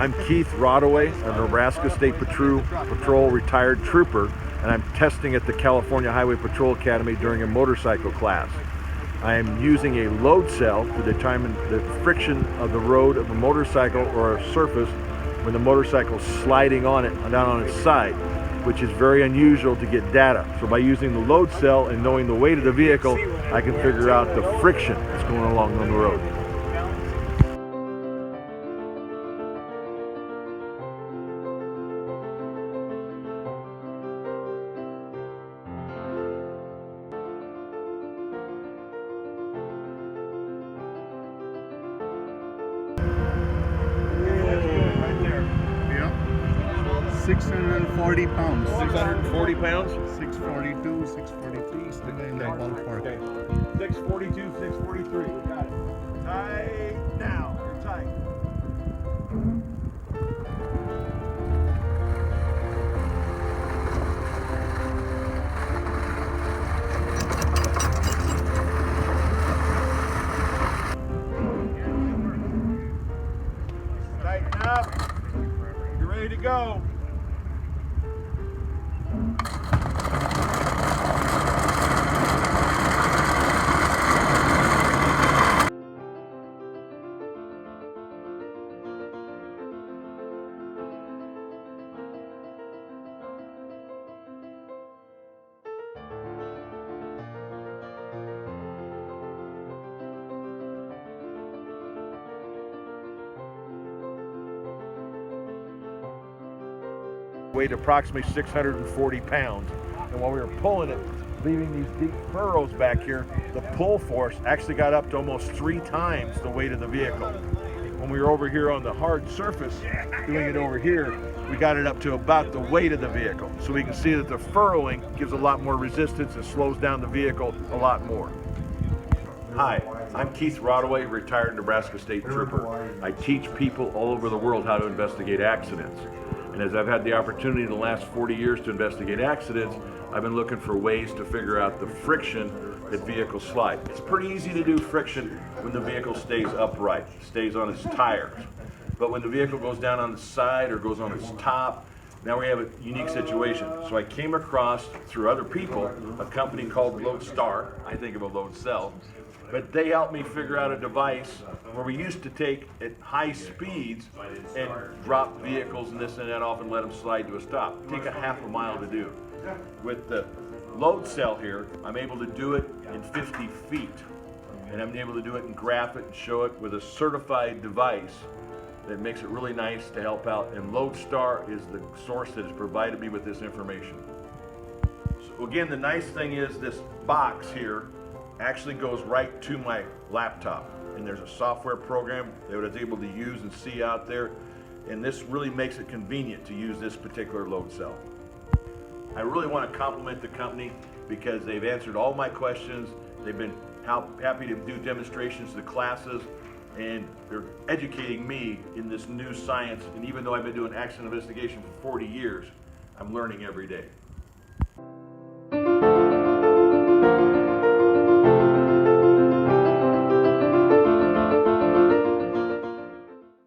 I'm Keith Rodaway, a Nebraska State Patrol retired trooper, and I'm testing at the California Highway Patrol Academy during a motorcycle class. I am using a load cell to determine the friction of the road of a motorcycle or a surface when the motorcycle is sliding on it down on its side, which is very unusual to get data. So by using the load cell and knowing the weight of the vehicle, I can figure out the friction that's going along on the road. Right there. Yeah. 640 pounds. 640 pounds? 642, 643, somewhere in that ballpark. Okay. 642, 643. We got it. Tight now. You're tight. Tighten up. You're ready to go. Weighed approximately 640 pounds, and while we were pulling it, leaving these deep furrows back here, the pull force actually got up to almost 3 times the weight of the vehicle. When we were over here on the hard surface, doing it over here, we got it up to about the weight of the vehicle. So we can see that the furrowing gives a lot more resistance and slows down the vehicle a lot more. Hi, I'm Keith Rodaway, retired Nebraska State Trooper. I teach people all over the world how to investigate accidents. And as I've had the opportunity in the last 40 years to investigate accidents, I've been looking for ways to figure out the friction that vehicles slide. It's pretty easy to do friction when the vehicle stays upright, stays on its tires. But when the vehicle goes down on the side or goes on its top, now we have a unique situation. So I came across, through other people, a company called Loadstar. I think of a load cell. But they helped me figure out a device where we used to take at high speeds and drop vehicles and this and that off and let them slide to a stop. Take a half a mile to do. With the load cell here, I'm able to do it in 50 feet. And I'm able to do it and graph it and show it with a certified device that makes it really nice to help out. And Loadstar is the source that has provided me with this information. So again, the nice thing is this box here actually goes right to my laptop, and there's a software program that I was able to use and see out there, and this really makes it convenient to use this particular load cell. I really want to compliment the company because they've answered all my questions. They've been happy to do demonstrations to the classes, and they're educating me in this new science. And even though I've been doing accident investigation for 40 years, I'm learning every day.